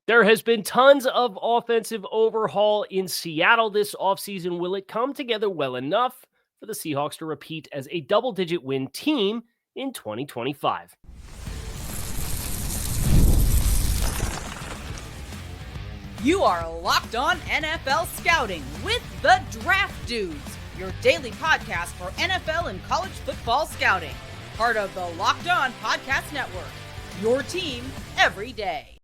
There has been tons of offensive overhaul in Seattle this offseason. Will it come together well enough for the Seahawks to repeat as a double-digit win team in 2025? You are Locked On NFL Scouting with the Draft Dudes, your daily podcast for NFL and college football scouting. Part of the Locked On Podcast Network, your team every day.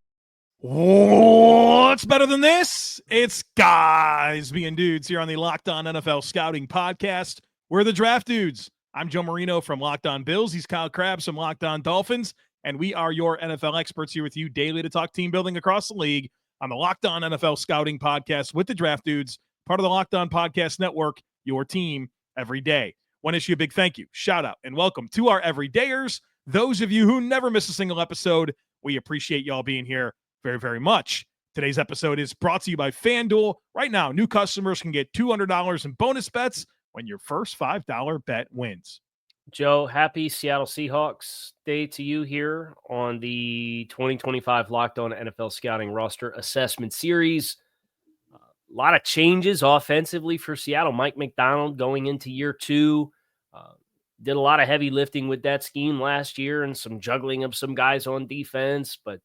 What's better than this? It's guys being dudes here on the Locked On NFL Scouting Podcast. We're the Draft Dudes. I'm Joe Marino from Locked On Bills. He's Kyle Crabbs from Locked On Dolphins. And we are your NFL experts here with you daily to talk team building across the league on the Locked On NFL Scouting Podcast with the Draft Dudes, part of the Locked On Podcast Network, your team every day. Want to issue a big thank you, shout out, and welcome to our everydayers. Those of you who never miss a single episode, we appreciate y'all being here very, very much. Today's episode is brought to you by FanDuel. Right now, new customers can get $200 in bonus bets when your first $5 bet wins. Joe, happy Seattle Seahawks Day to you here on the 2025 Locked On NFL Scouting Roster Assessment Series. A lot of changes offensively for Seattle. Mike McDonald going into year two. Did a lot of heavy lifting with that scheme last year and some juggling of some guys on defense, but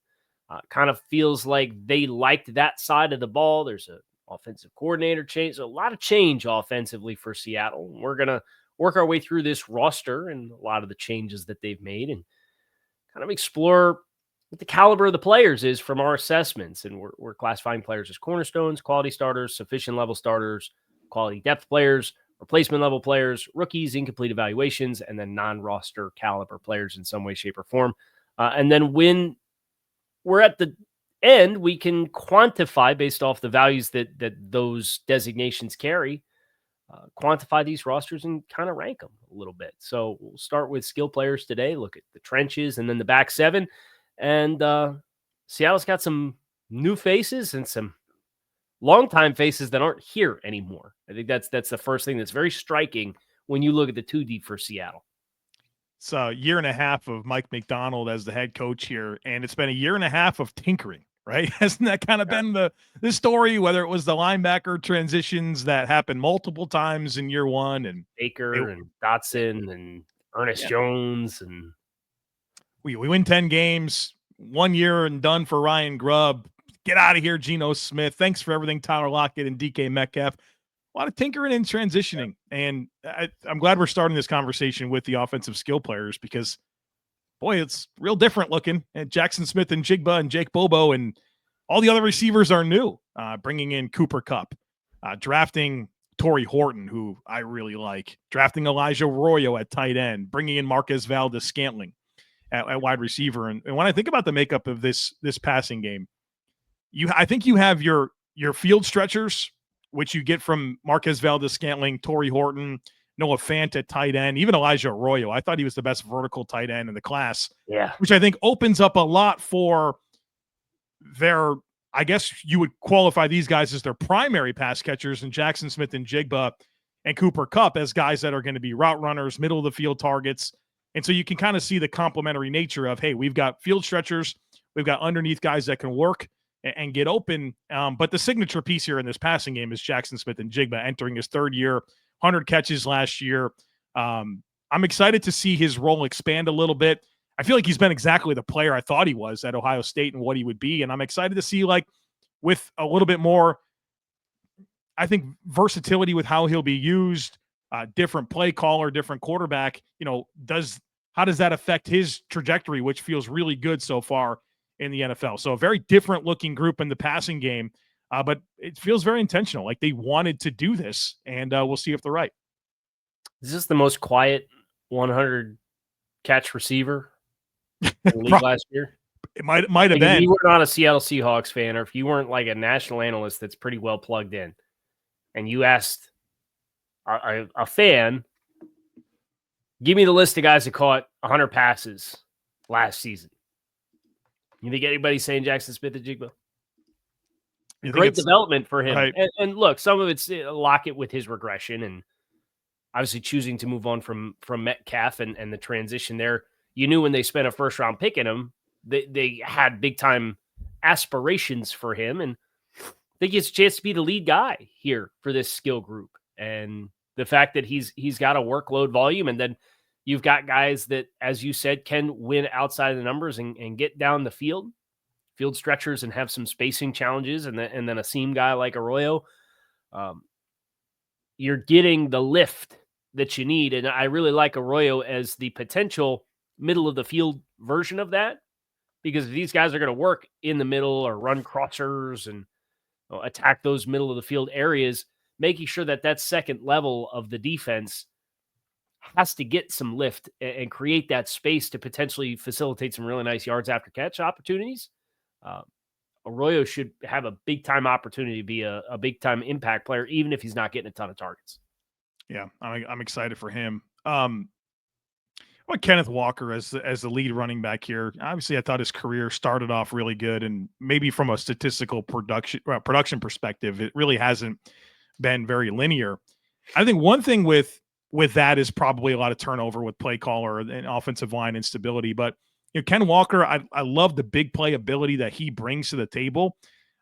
kind of feels like they liked that side of the ball. There's an offensive coordinator change. So a lot of change offensively for Seattle. We're going to work our way through this roster and a lot of the changes that they've made and kind of explore what the caliber of the players is from our assessments. And we're classifying players as cornerstones, quality starters, sufficient level starters, quality depth players, replacement level players, rookies, incomplete evaluations, and then non-roster caliber players in some way, shape, or form. And then when we're at the end, we can quantify based off the values that those designations carry, quantify these rosters and kind of rank them a little bit. So we'll start with skill players today, look at the trenches and then the back seven. And Seattle's got some new faces and some longtime faces that aren't here anymore. I think that's the first thing that's very striking when you look at the 2D for Seattle. It's a year and a half of Mike McDonald as the head coach here, and it's been a year and a half of tinkering, right? Hasn't that kind of been the story, whether it was the linebacker transitions that happened multiple times in year one, and Baker and Dotson and Ernest Jones, and we win 10 games, 1 year and done for Ryan Grubb. Get out of here, Geno Smith. Thanks for everything, Tyler Lockett and DK Metcalf. A lot of tinkering and transitioning, and I'm glad we're starting this conversation with the offensive skill players because, boy, it's real different looking. And Jackson Smith-Njigba and Jake Bobo and all the other receivers are new. Bringing in Cooper Kupp, drafting Torrey Horton, who I really like, drafting Elijah Arroyo at tight end, bringing in Marquez Valdes-Scantling at wide receiver. And when I think about the makeup of this passing game, I think you have your field stretchers, which you get from Marquez Valdes-Scantling, Torrey Horton, Noah Fant at tight end, even Elijah Arroyo. I thought he was the best vertical tight end in the class, which I think opens up a lot for their, I guess you would qualify these guys as their primary pass catchers, and Jackson Smith-Njigba and Cooper Kupp as guys that are going to be route runners, middle of the field targets. And so you can kind of see the complementary nature of, hey, we've got field stretchers, we've got underneath guys that can work and get open. But the signature piece here in this passing game is Jackson Smith-Njigba entering his third year, 100 catches last year. I'm excited to see his role expand a little bit. I feel like he's been exactly the player I thought he was at Ohio State and what he would be. And I'm excited to see, like, with a little bit more, I think, versatility with how he'll be used, different play caller, different quarterback, how does that affect his trajectory, which feels really good so far in the NFL. So a very different looking group in the passing game, but it feels very intentional. Like they wanted to do this, and we'll see if they're right. Is this the most quiet 100 catch receiver in the league last year? It might have been. If you were not a Seattle Seahawks fan, or if you weren't like a national analyst that's pretty well plugged in, and you asked a fan, give me the list of guys that caught 100 passes last season. You think anybody's saying Jackson Smith-Njigba? Great development for him. Right. And look, some of it's Lockett with his regression and obviously choosing to move on from Metcalf and the transition there. You knew when they spent a first-round pick in him, they had big-time aspirations for him, and I think he has a chance to be the lead guy here for this skill group. And the fact that he's got a workload volume, and then you've got guys that, as you said, can win outside of the numbers and get down the field stretchers and have some spacing challenges, and then a seam guy like Arroyo. You're getting the lift that you need. And I really like Arroyo as the potential middle of the field version of that, because if these guys are going to work in the middle or run crossers and attack those middle of the field areas, making sure that second level of the defense has to get some lift and create that space to potentially facilitate some really nice yards after catch opportunities. Arroyo should have a big time opportunity to be a big time impact player, even if he's not getting a ton of targets. Yeah, I'm excited for him. Kenneth Walker as the lead running back here. Obviously, I thought his career started off really good, and maybe from a statistical production perspective, it really hasn't been very linear. I think one thing with that is probably a lot of turnover with play caller and offensive line instability. But Ken Walker, I love the big play ability that he brings to the table.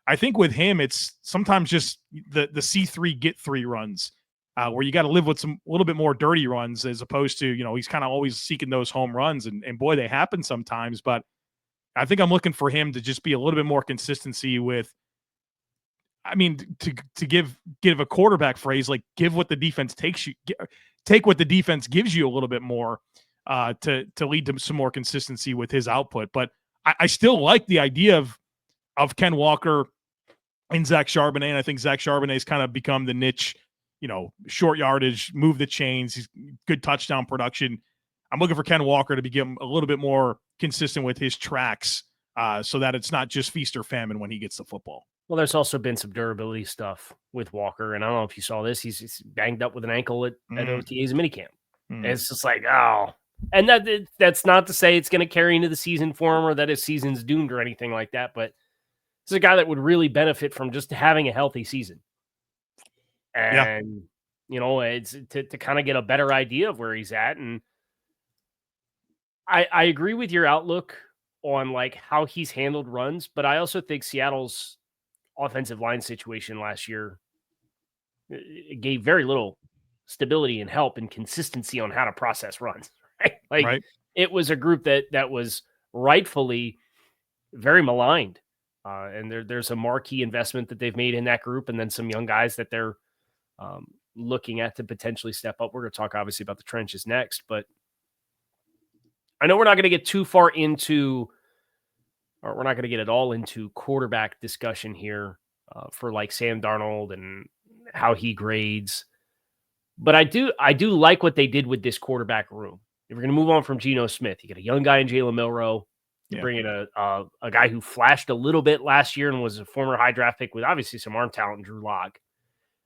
I think with him, it's sometimes just the C3 get 3 runs. Where you got to live with a little bit more dirty runs, as opposed to, he's kind of always seeking those home runs, and boy, they happen sometimes. But I think I'm looking for him to just be a little bit more consistency with, to give a quarterback phrase, like give what the defense take what the defense gives you a little bit more to lead to some more consistency with his output. But I still like the idea of Ken Walker and Zach Charbonnet, and I think Zach Charbonnet's kind of become the niche, short yardage, move the chains. He's good touchdown production. I'm looking for Ken Walker to become a little bit more consistent with his tracks so that it's not just feast or famine when he gets the football. Well, there's also been some durability stuff with Walker, and I don't know if you saw this. He's banged up with an ankle at OTAs and minicamp. And it's just like, oh. And that's not to say it's going to carry into the season for him or that his season's doomed or anything like that, but it's a guy that would really benefit from just having a healthy season. And, it's to kind of get a better idea of where he's at. And I agree with your outlook on like how he's handled runs, but I also think Seattle's offensive line situation last year gave very little stability and help and consistency on how to process runs. Right? It was a group that was rightfully very maligned. And there's a marquee investment that they've made in that group, and then some young guys that they're looking at to potentially step up. We're going to talk obviously about the trenches next, but I know we're not going to get too far into, or we're not going to get at all into quarterback discussion here for like Sam Darnold and how he grades. But I do like what they did with this quarterback room. If we're going to move on from Geno Smith, you got a young guy in Jalen Milroe. You bring in a guy who flashed a little bit last year and was a former high draft pick with obviously some arm talent, Drew Lock.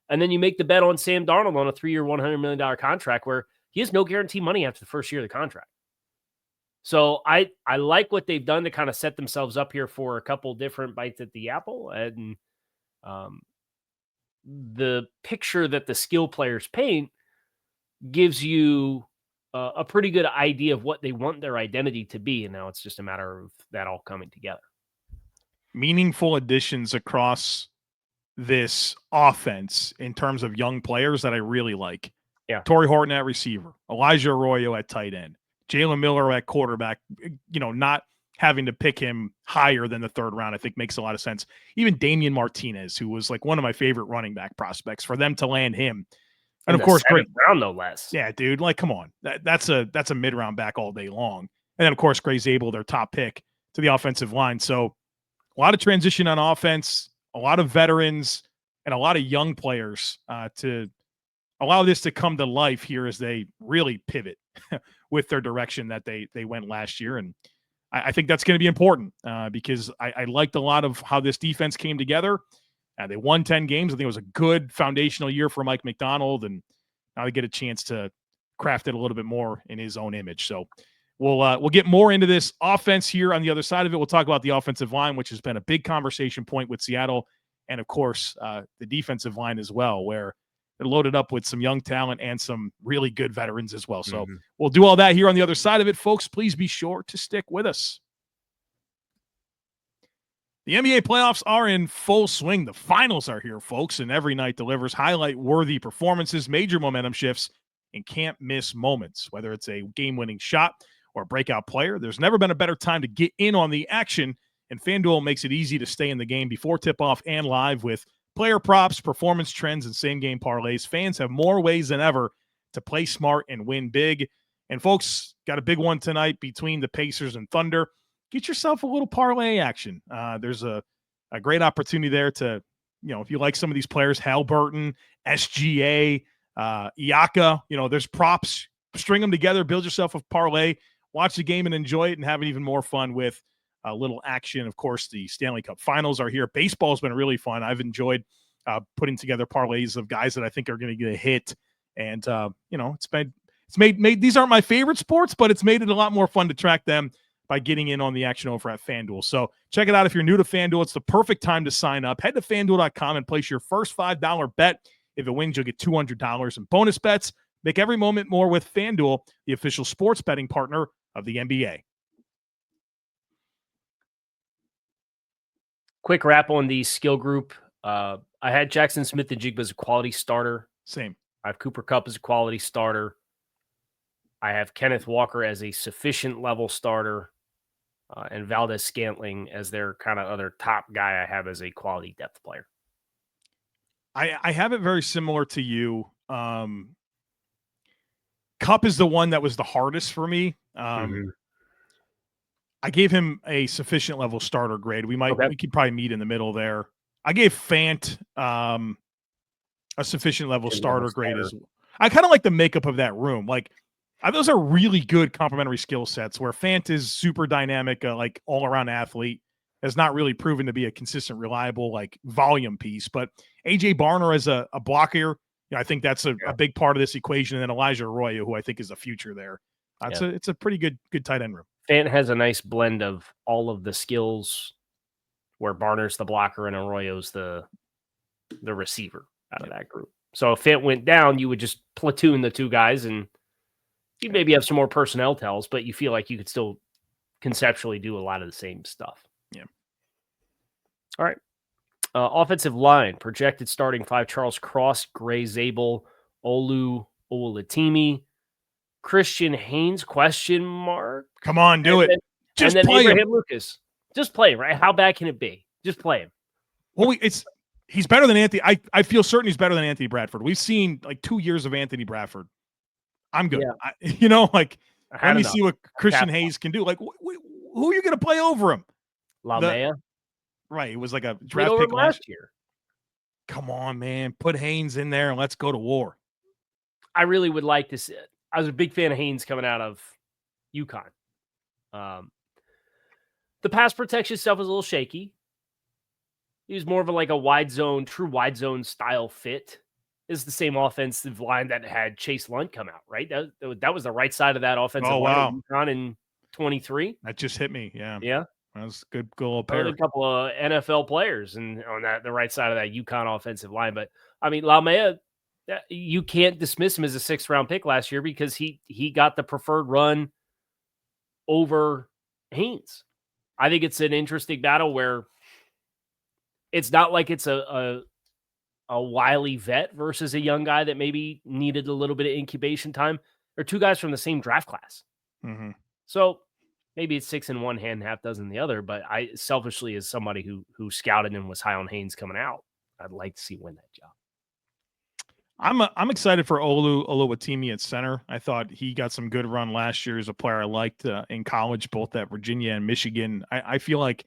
And then you make the bet on Sam Darnold on a 3-year, $100 million contract where he has no guarantee money after the first year of the contract. So I like what they've done to kind of set themselves up here for a couple different bites at the apple. And the picture that the skill players paint gives you a pretty good idea of what they want their identity to be. And now it's just a matter of that all coming together. Meaningful additions across this offense in terms of young players that I really like. Yeah. Torrey Horton at receiver, Elijah Arroyo at tight end, Jalen Miller at quarterback, not having to pick him higher than the third round, I think makes a lot of sense. Even Damian Martinez, who was like one of my favorite running back prospects, for them to land him. And of course, great round, no less. Yeah, dude. Like, come on. That's a mid-round back all day long. And then, of course, Gray Zabel, their top pick to the offensive line. So a lot of transition on offense, a lot of veterans, and a lot of young players to allow this to come to life here as they really pivot with their direction that they went last year. And I think that's going to be important because I liked a lot of how this defense came together. They won 10 games. I think it was a good foundational year for Mike McDonald, and now they get a chance to craft it a little bit more in his own image. So we'll get more into this offense here on the other side of it. We'll talk about the offensive line, which has been a big conversation point with Seattle, and of course the defensive line as well, where they're loaded up with some young talent and some really good veterans as well. So we'll do all that here on the other side of it, folks. Please be sure to stick with us. The NBA playoffs are in full swing. The finals are here, folks, and every night delivers highlight-worthy performances, major momentum shifts, and can't-miss moments. Whether it's a game-winning shot or a breakout player, there's never been a better time to get in on the action, and FanDuel makes it easy to stay in the game before tip-off and live with player props, performance trends, and same-game parlays. Fans have more ways than ever to play smart and win big. And, folks, got a big one tonight between the Pacers and Thunder. Get yourself a little parlay action. There's a great opportunity there to, if you like some of these players, Halliburton, SGA, Iaka, there's props. String them together, build yourself a parlay, watch the game and enjoy it, and have even more fun with a little action. Of course, the Stanley Cup Finals are here. Baseball's been really fun. I've enjoyed putting together parlays of guys that I think are going to get a hit. And, it's made these aren't my favorite sports, but it's made it a lot more fun to track them by getting in on the action over at FanDuel. So check it out. If you're new to FanDuel, it's the perfect time to sign up. Head to FanDuel.com and place your first $5 bet. If it wins, you'll get $200 in bonus bets. Make every moment more with FanDuel, the official sports betting partner of the NBA. Quick wrap on the skill group. I had Jackson Smith-Njigba as a quality starter. Same. I have Cooper Kupp as a quality starter. I have Kenneth Walker as a sufficient level starter. And Valdez-Scantling as their kind of other top guy I have as a quality depth player. I have it very similar to you. Kupp is the one that was the hardest for me. I gave him a sufficient level starter grade. We could probably meet in the middle there. I gave Fant a sufficient level starter grade as well. I kind of like the makeup of that room. Like, those are really good complementary skill sets where Fant is super dynamic, like all-around athlete, has not really proven to be a consistent, reliable, like volume piece. But A.J. Barner as a blocker, I think that's a big part of this equation. And then Elijah Arroyo, who I think is a future there. It's a pretty good tight end room. Fant has a nice blend of all of the skills where Barner's the blocker and Arroyo's the receiver out of that group. So if Fant went down, you would just platoon the two guys and you maybe have some more personnel tells, but you feel like you could still conceptually do a lot of the same stuff. Yeah. All right. Offensive line, projected starting 5, Charles Cross, Gray Zabel, Olu Oluwatimi, Christian Haynes, question mark? Come on, do it. Just play Abraham Lucas. Just play him, right? How bad can it be? Just play him. Well, he's better than Anthony. I feel certain he's better than Anthony Bradford. We've seen like 2 years of Anthony Bradford. I'm good. Yeah. Let me see what Christian Hayes can do. Like, who are you going to play over him? Lamea? Right. It was like a draft pick last year. Come on, man. Put Haynes in there and let's go to war. I really would like to see it. I was a big fan of Haynes coming out of UConn. The pass protection stuff was a little shaky. He was more of a true wide zone style fit. Is the same offensive line that had Chase Lunt come out, right? That was the right side of that offensive line at UConn in 23. That just hit me. Yeah. Yeah. That was a good little pair. A couple of NFL players on the right side of that UConn offensive line. But, I mean, Lamea, you can't dismiss him as a 6th-round pick last year because he got the preferred run over Haynes. I think it's an interesting battle where it's not like it's a wily vet versus a young guy that maybe needed a little bit of incubation time. They're two guys from the same draft class. Mm-hmm. So maybe it's 6 in one hand, half dozen the other. But I selfishly, as somebody who scouted and was high on Haynes coming out, I'd like to see win that job. I'm excited for Olu Oluwatimi at center. I thought he got some good run last year as a player I liked in college, both at Virginia and Michigan. I feel like,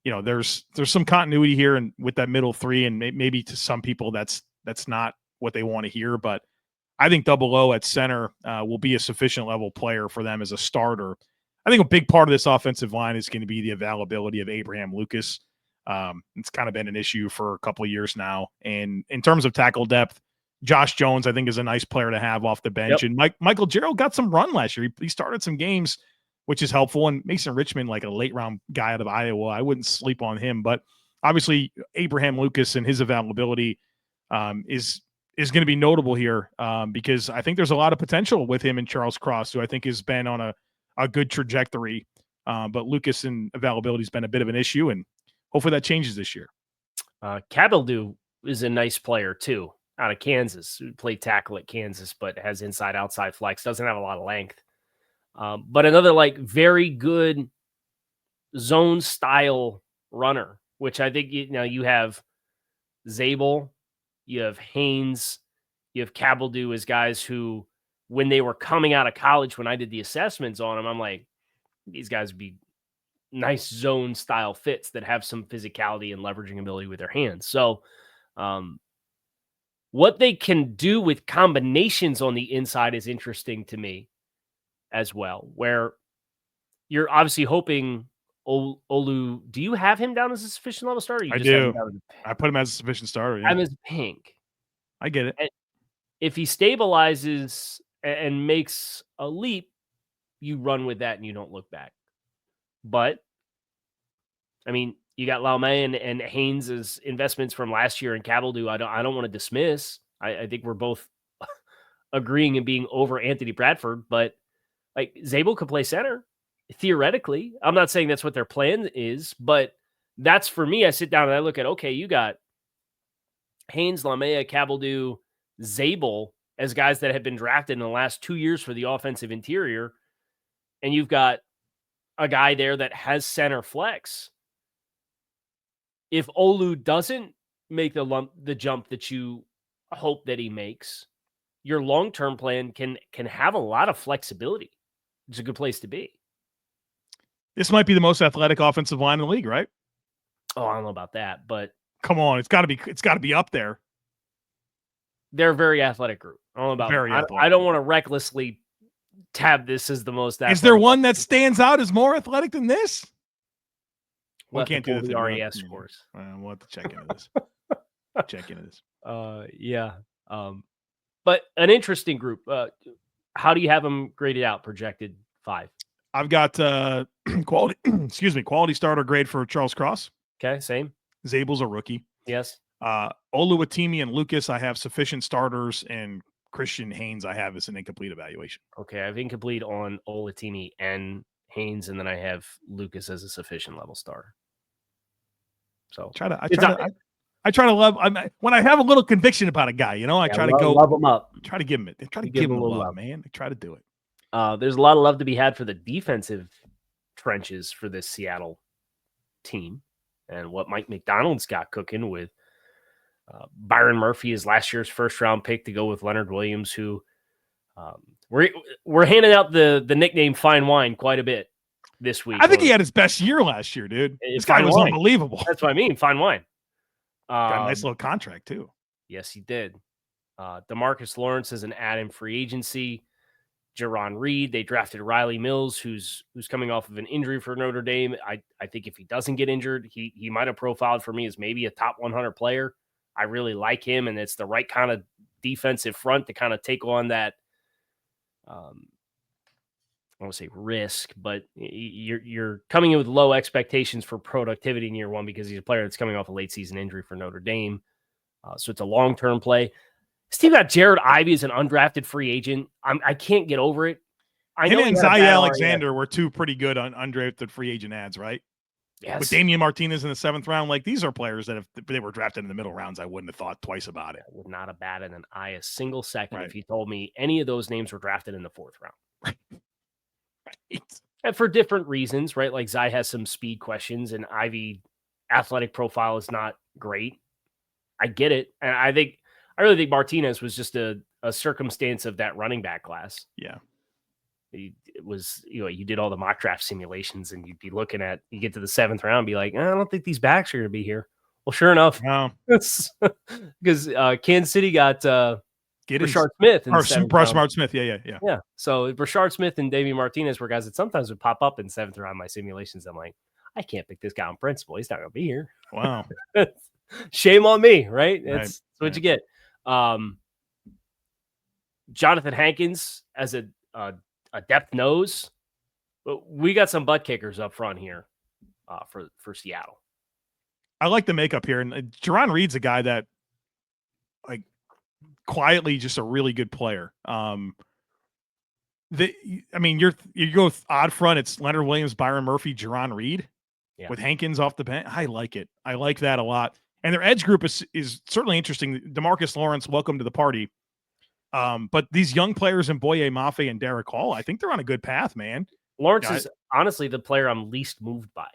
there's some continuity here and with that middle three, and maybe to some people that's not what they want to hear. But I think Double O at center will be a sufficient level player for them as a starter. I think a big part of this offensive line is going to be the availability of Abraham Lucas. It's kind of been an issue for a couple of years now. And in terms of tackle depth, Josh Jones, I think, is a nice player to have off the bench. Yep. And Michael Jarrell got some run last year. He started some games, which is helpful. And Mason Richmond, like a late-round guy out of Iowa, I wouldn't sleep on him. But obviously, Abraham Lucas and his availability is going to be notable here because I think there's a lot of potential with him and Charles Cross, who I think has been on a good trajectory. But Lucas and availability has been a bit of an issue. And Hopefully that changes this year. Cabeldu is a nice player too, out of Kansas. Who played tackle at Kansas, but has inside-outside flex. Doesn't have a lot of length. But another very good zone style runner, which I think you have Zabel, you have Haynes, you have Cabeldu as guys who, when they were coming out of college, when I did the assessments on them, I'm like, these guys would be nice zone style fits that have some physicality and leveraging ability with their hands. So what they can do with combinations on the inside is interesting to me as well, where you're obviously hoping Olu. Do you have him down as a sufficient level starter? I do. I put him as a sufficient starter. Yeah. I'm as pink. I get it. And if he stabilizes and makes a leap, you run with that and you don't look back. But I mean, you got Laumea and Haynes' investments from last year in Cabeldu. I don't want to dismiss. I think we're both agreeing and being over Anthony Bradford, but like Zabel could play center theoretically. I'm not saying that's what their plan is, but that's for me. I sit down and I look at, okay, you got Haynes, Laumea, Cabeldu, Zabel as guys that have been drafted in the last 2 years for the offensive interior. And you've got a guy there that has center flex. If Olu doesn't make the jump that you hope that he makes, your long-term plan can have a lot of flexibility. It's a good place to be. This might be the most athletic offensive line in the league, right? Oh, I don't know about that, but come on, it's got to be up there. They're a very athletic group. I don't know about I don't want to recklessly tab this as the most athletic. Is there one that stands out as more athletic than this? We can't do the RES scores. We'll have to check into this. Yeah. But an interesting group. How do you have them graded out? Projected 5. I've got quality starter grade for Charles Cross. Okay, same. Zabel's a rookie. Yes. Oluwatimi and Lucas, I have sufficient starters, and Christian Haynes I have as an incomplete evaluation. Okay, I have incomplete on Oluwatimi and Haynes, and then I have Lucas as a sufficient level starter. So I try to love. When I have a little conviction about a guy, I try to go love him up. Try to give him it. Try to give him a love, man. I try to do it. There's a lot of love to be had for the defensive trenches for this Seattle team, and what Mike McDonald's got cooking with Byron Murphy is last year's first-round pick to go with Leonard Williams, who we're handing out the nickname Fine Wine quite a bit this week. I think he had his best year last year, dude. This guy was unbelievable. That's what I mean, Fine Wine. Got a nice little contract, too. Yes, he did. DeMarcus Lawrence is an add in free agency. Jaron Reed, they drafted Riley Mills, who's coming off of an injury for Notre Dame. I think if he doesn't get injured, he might have profiled for me as maybe a top 100 player. I really like him, and it's the right kind of defensive front to kind of take on that, I want to say risk, but you're coming in with low expectations for productivity in year one because he's a player that's coming off a late season injury for Notre Dame. So it's a long-term play. Steve got Jared Ivey as an undrafted free agent. I can't get over it. Him and Zaya Alexander were two pretty good undrafted free agent ads, right? Yes. With Damian Martinez in the 7th round, like these are players that if they were drafted in the middle rounds, I wouldn't have thought twice about it. I would not have batted an eye a single second right. if you told me any of those names were drafted in the 4th round. Right. And for different reasons, right? Like Zai has some speed questions and Ivy athletic profile is not great. I get it. And I really think Martinez was just a circumstance of that running back class. Yeah. It was, you did all the mock draft simulations and you'd be looking at, you get to the 7th round, be like, I don't think these backs are going to be here. Well, sure enough, because Kansas City got Rashard Smith. Rashard Smith. Yeah. So Rashard Smith and Davey Martinez were guys that sometimes would pop up in 7th round my simulations. I'm like, I can't pick this guy on principle. He's not going to be here. Wow. Shame on me, right? That's what you get. Jonathan Hankins as a depth nose, but we got some butt kickers up front here for Seattle. I like the makeup here, and Jaron Reed's a guy that, like, quietly just a really good player. You go with odd front. It's Leonard Williams, Byron Murphy, Jaron Reed. with Hankins off the bench. I like it. I like that a lot. And their edge group is certainly interesting. DeMarcus Lawrence, welcome to the party. But these young players in Boye Mafe and Derek Hall, I think they're on a good path, man. Lawrence is honestly the player I'm least moved by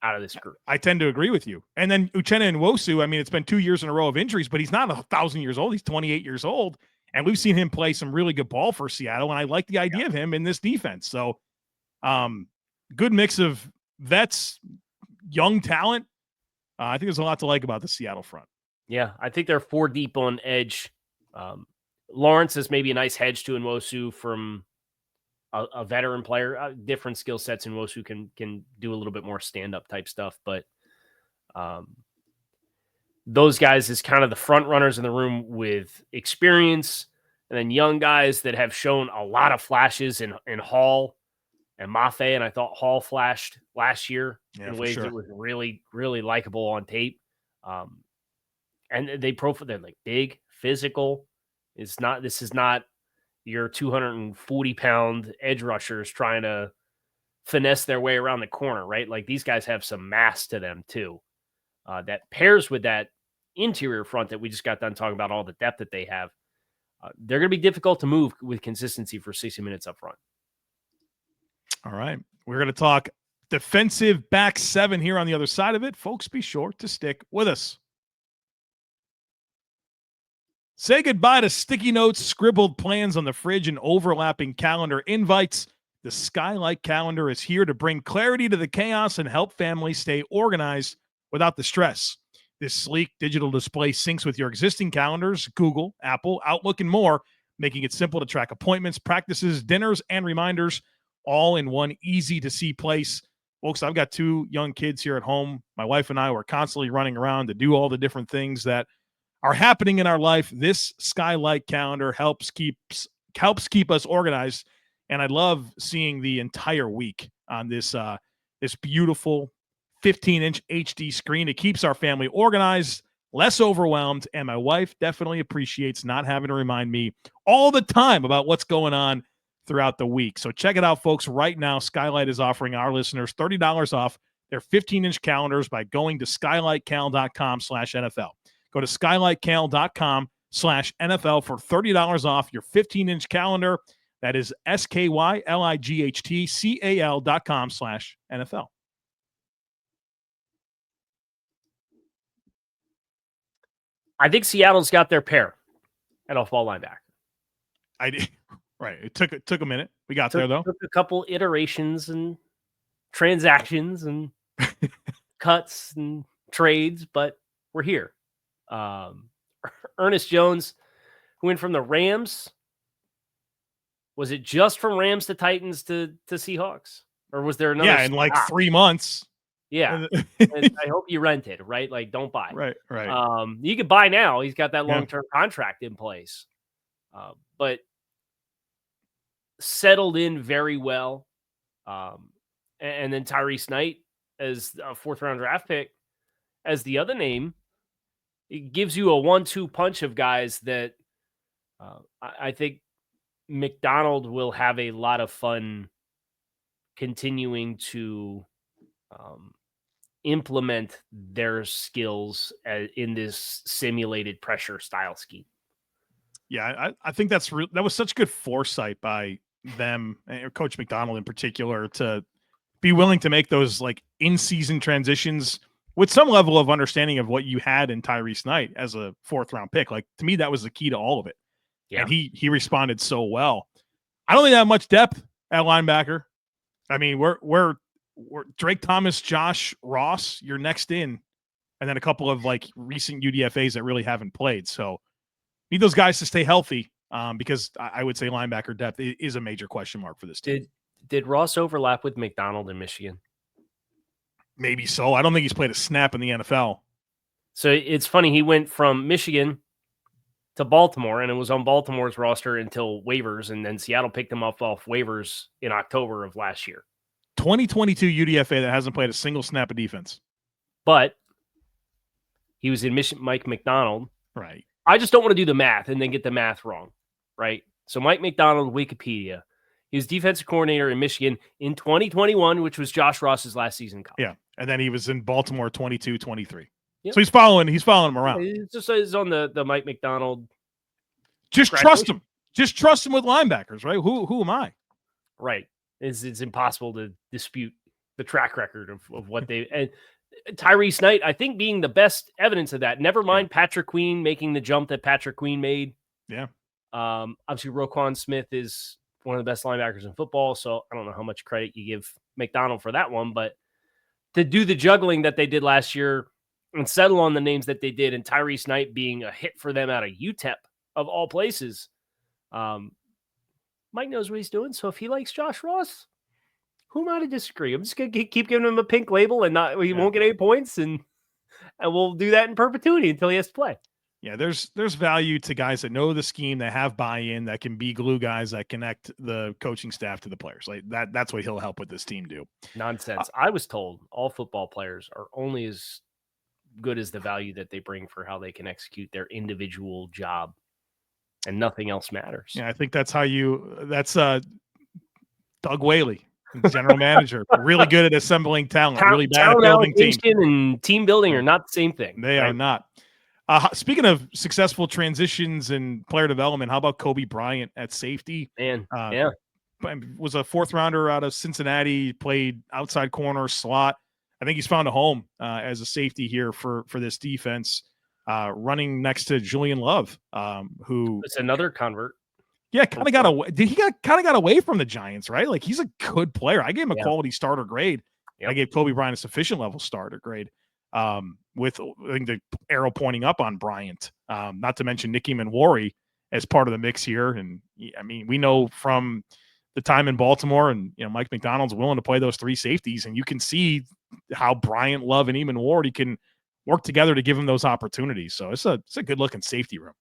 out of this group. I tend to agree with you. And then Uchenna Nwosu, I mean, it's been 2 years in a row of injuries, but he's not 1,000 years old. He's 28 years old. And we've seen him play some really good ball for Seattle. And I like the idea of him in this defense. So good mix of vets, young talent. I think there's a lot to like about the Seattle front. Yeah, I think they're 4 deep on edge. Lawrence is maybe a nice hedge to Nwosu from a veteran player. Different skill sets. Nwosu can do a little bit more stand-up type stuff. But those guys is kind of the front runners in the room with experience. And then young guys that have shown a lot of flashes in Hall and Mafe. And I thought Hall flashed last year in ways that was really, really likable on tape. And they're like big, physical. This is not your 240-pound edge rushers trying to finesse their way around the corner, right? Like these guys have some mass to them too. That pairs with that interior front that we just got done talking about, all the depth that they have. They're going to be difficult to move with consistency for 60 minutes up front. All right. We're going to talk defensive back 7 here on the other side of it. Folks, be sure to stick with us. Say goodbye to sticky notes, scribbled plans on the fridge, and overlapping calendar invites. The Skylight calendar is here to bring clarity to the chaos and help families stay organized without the stress. This sleek digital display syncs with your existing calendars, Google, Apple, Outlook, and more, making it simple to track appointments, practices, dinners, and reminders, all in one easy-to-see place. Folks, I've got 2 young kids here at home. My wife and I were constantly running around to do all the different things that are happening in our life. This Skylight calendar helps keep us organized, and I love seeing the entire week on this beautiful 15-inch HD screen. It keeps our family organized, less overwhelmed, and my wife definitely appreciates not having to remind me all the time about what's going on throughout the week. So check it out, folks. Right now, Skylight is offering our listeners $30 off their 15-inch calendars by going to skylightcal.com/NFL. Go to skylightcal.com/NFL for $30 off your 15-inch calendar. That is skylightcal.com/NFL. I think Seattle's got their pair at off-ball linebacker. I did. Right. It took a minute. We got there, though. Took a couple iterations and transactions and cuts and trades, but we're here. Ernest Jones, who went from the Rams. Was it just from Rams to Titans to Seahawks? Or was there another? Yeah, in like 3 months. Yeah. And I hope you rented, right? Like, don't buy. Right. You could buy now. He's got that long-term contract in place. But settled in very well. And then Tyrice Knight as a 4th-round draft pick as the other name. It gives you a 1-2 punch of guys that I think McDonald will have a lot of fun continuing to implement their skills in this simulated pressure style scheme. Yeah, I think that was such good foresight by them, and Coach McDonald in particular, to be willing to make those like in-season transitions with some level of understanding of what you had in Tyrice Knight as a 4th-round pick. Like, to me, that was the key to all of it. Yeah. And he responded so well. I don't think they have much depth at linebacker. I mean, we're Drake Thomas, Josh Ross, you're next in, and then a couple of like recent UDFAs that really haven't played. So need those guys to stay healthy, because I would say linebacker depth is a major question mark for this team. Did Ross overlap with McDonald in Michigan? Maybe so. I don't think he's played a snap in the NFL. So it's funny. He went from Michigan to Baltimore, and it was on Baltimore's roster until waivers, and then Seattle picked him up off waivers in October of last year. 2022 UDFA that hasn't played a single snap of defense. But he was in Mike McDonald. Right. I just don't want to do the math and then get the math wrong, right? So Mike McDonald, Wikipedia. He was defensive coordinator in Michigan in 2021, which was Josh Ross's last season in college. Yeah. And then he was in Baltimore 22, 23. Yep. So he's following him around. He's on the Mike McDonald. Just trust him. Just trust him with linebackers, right? Who am I? Right. It's impossible to dispute the track record of what they and Tyrice Knight, I think, being the best evidence of that. Never mind Patrick Queen making the jump that Patrick Queen made. Yeah. Obviously, Roquan Smith is one of the best linebackers in football, so I don't know how much credit you give McDonald for that one, but to do the juggling that they did last year and settle on the names that they did, and Tyrice Knight being a hit for them out of UTEP, of all places, Mike knows what he's doing, so if he likes Josh Ross, who am I to disagree? I'm just going to keep giving him a pink label and he won't get any points, and we'll do that in perpetuity until he has to play. Yeah, there's value to guys that know the scheme, that have buy-in, that can be glue guys, that connect the coaching staff to the players. Like that's what he'll help with this team do. Nonsense. I was told all football players are only as good as the value that they bring for how they can execute their individual job, and nothing else matters. Yeah, I think that's Doug Whaley, general manager, really good at assembling talent, really bad at building teams. And team building are not the same thing. They are not. Speaking of successful transitions and player development, how about Kobe Bryant at safety? Was a fourth rounder out of Cincinnati, played outside corner, slot. I think he's found a home as a safety here for this defense, running next to Julien Love, who it's another convert. Yeah, kind of got away. Got away from the Giants, right? Like, he's a good player. I gave him a quality starter grade. Yep. I gave Kobe Bryant a sufficient level starter grade. With I think the arrow pointing up on Bryant, not to mention Nicky Manwari as part of the mix here. And I mean, we know from the time in Baltimore, and Mike McDonald's willing to play those three safeties, and you can see how Bryant, Love, and Manwari can work together to give him those opportunities. So it's a good looking safety room.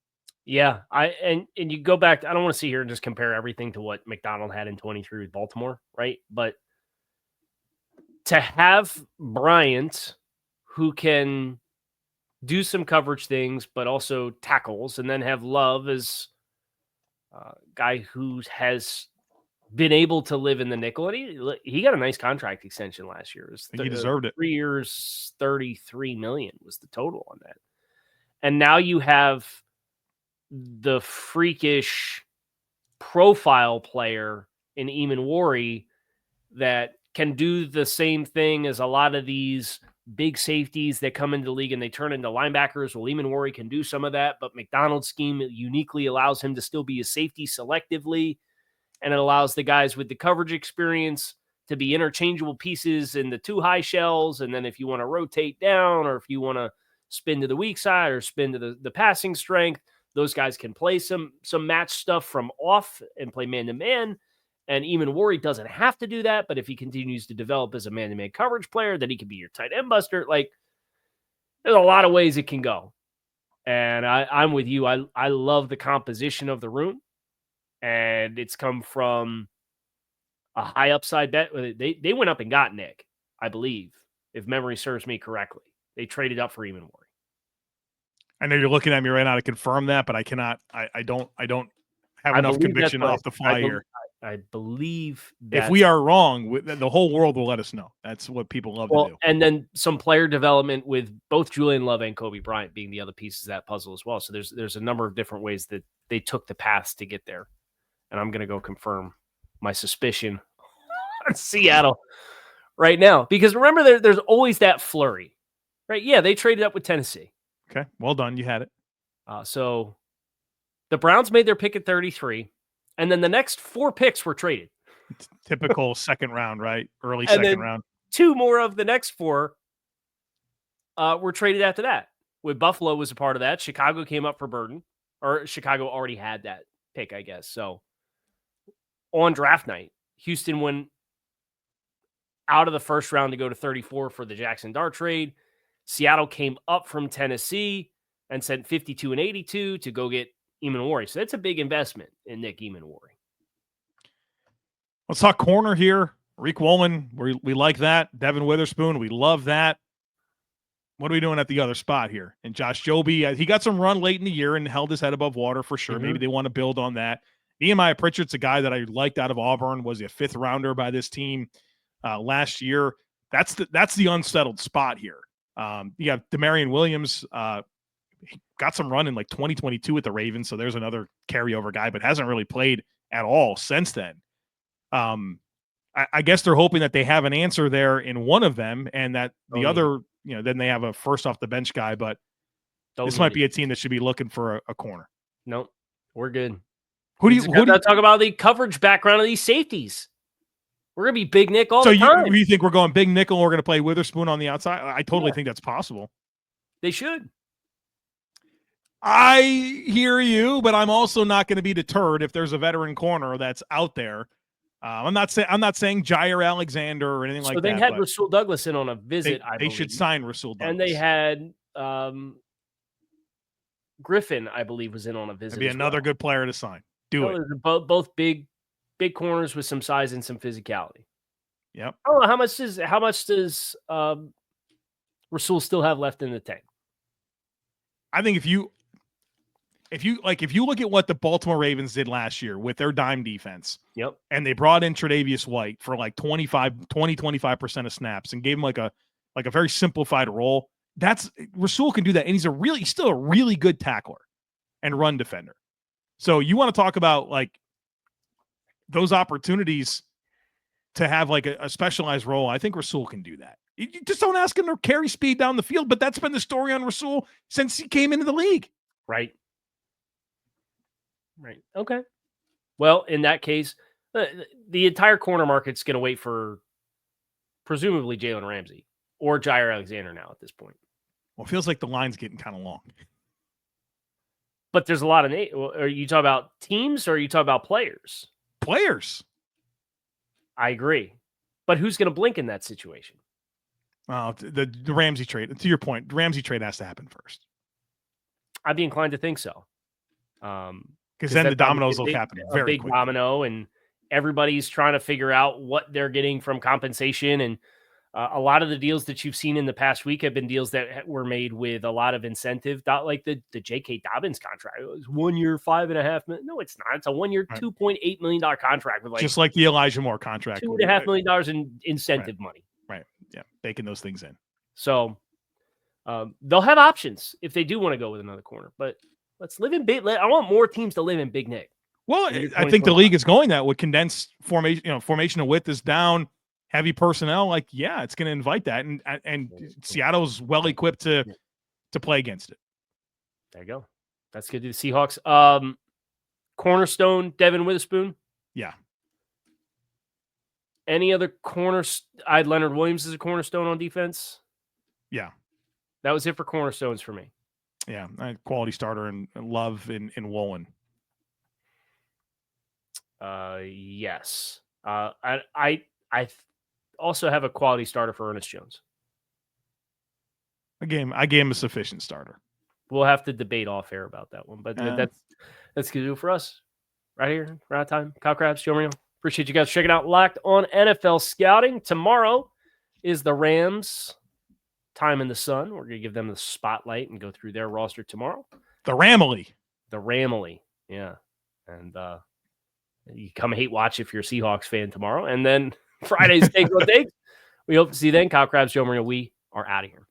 Yeah, and you go back. I don't want to sit here and just compare everything to what McDonald had in 23 with Baltimore, right? But to have Bryant, who can do some coverage things, but also tackles, and then have Love as a guy who has been able to live in the nickel. And he got a nice contract extension last year. He deserved it. 3 years, $33 million was the total on that. And now you have the freakish profile player in Manwari that can do the same thing as a lot of these big safeties that come into the league and they turn into linebackers. Well, Manwari can do some of that, but McDonald's scheme uniquely allows him to still be a safety selectively, and it allows the guys with the coverage experience to be interchangeable pieces in the two high shells, and then if you want to rotate down or if you want to spin to the weak side or spin to the passing strength, those guys can play some match stuff from off and play man-to-man. And Manwari doesn't have to do that, but if he continues to develop as a man-to-man coverage player, then he can be your tight end buster. Like, there's a lot of ways it can go. And I'm with you. I love the composition of the room. And it's come from a high upside bet. They went up and got Nick, I believe, if memory serves me correctly. They traded up for Manwari. I know you're looking at me right now to confirm that, but I cannot. I don't have enough conviction off the fly here. I believe that if we are wrong, the whole world will let us know. That's what people love to do. And then some player development with both Julien Love and Kobe Bryant being the other pieces of that puzzle as well. So there's a number of different ways that they took the paths to get there. And I'm going to go confirm my suspicion on Seattle right now. Because remember, there's always that flurry, right? Yeah, they traded up with Tennessee. Okay, well done. You had it. So the Browns made their pick at 33. And then the next 4 picks were traded. Typical second round, right? Early second round. 2 more of the next 4 were traded after that. With Buffalo was a part of that. Chicago came up for Burden. Or Chicago already had that pick, I guess. So on draft night, Houston went out of the first round to go to 34 for the Jackson Dart trade. Seattle came up from Tennessee and sent 52 and 82 to go get Manwari. So that's a big investment in Nick Manwari. Let's talk corner here. Reek Woolman, we like that. Devon Witherspoon, we love that. What are we doing at the other spot here? And Josh Joby, he got some run late in the year and held his head above water for sure. Mm-hmm. Maybe they want to build on that. Nehemiah Pritchard's a guy that I liked out of Auburn, was a 5th rounder by this team last year. That's the unsettled spot here. You have Leonard Williams, he got some run in like 2022 with the Ravens, so there's another carryover guy, but hasn't really played at all since then. I guess they're hoping that they have an answer there in one of them, and that the other, then they have a first off the bench guy. But this might be a team that should be looking for a corner. Nope, we're good. Who do you talk about the coverage background of these safeties? We're gonna be Big Nick all the time. So you think we're going big nickel? We're gonna play Witherspoon on the outside? I totally think that's possible. They should. I hear you, but I'm also not going to be deterred if there's a veteran corner that's out there. I'm not saying Jair Alexander or anything like that. So they had Rasul Douglas in on a visit. They should sign Rasul Douglas, and they had Griffin, I believe, was in on a visit. That'd be another good player to sign. It. Both big corners with some size and some physicality. Yep. I don't know how much does Rasul still have left in the tank? I think if you look at what the Baltimore Ravens did last year with their dime defense, and they brought in Tre'Davious White for like 25% of snaps and gave him like a very simplified role. Rasul can do that, and he's still a really good tackler and run defender. So you want to talk about like those opportunities to have like a specialized role. I think Rasul can do that. You just don't ask him to carry speed down the field, but that's been the story on Rasul since he came into the league. Right. Okay. Well, in that case, the entire corner market's going to wait for presumably Jalen Ramsey or Jair Alexander now at this point. Well, it feels like the line's getting kind of long. But there's a lot of are you talking about teams or are you talking about players? Players. I agree. But who's going to blink in that situation? The Ramsey trade. To your point, the Ramsey trade has to happen first. I'd be inclined to think so. Because then the dominoes will happen very big quickly. Domino, and everybody's trying to figure out what they're getting from compensation. And a lot of the deals that you've seen in the past week have been deals that were made with a lot of incentive, not like the J.K. Dobbins contract. It was 1 year, $5.5 million. No, it's not. It's a 1 year, $2.8 million contract with just like the Elijah Moore contract, $2.5 million in incentive money. Right. Yeah, baking those things in. So they'll have options if they do want to go with another corner, but. Let's live in big. I want more teams to live in big Nick. Well, I think the league is going that with condensed formation. Formation of width is down, heavy personnel. Like, yeah, it's going to invite that, and Seattle's well equipped to play against it. There you go. That's good to the Seahawks. Cornerstone, Devon Witherspoon. Yeah. Any other corners? I had Leonard Williams as a cornerstone on defense. Yeah. That was it for cornerstones for me. Yeah, quality starter and Love in Woolen. Yes. I also have a quality starter for Ernest Jones. I gave him a sufficient starter. We'll have to debate off air about that one, but that's gonna do it for us right here, right on time. Kyle Crabbs, Joe Marino. Appreciate you guys checking out Locked on NFL Scouting. Tomorrow is the Rams. Time in the sun. We're going to give them the spotlight and go through their roster tomorrow. The Ramily. Yeah. And you come hate watch if you're a Seahawks fan tomorrow. And then Friday's Take on Take. We hope to see you then. Kyle Crabbs, Joe Marino. We are out of here.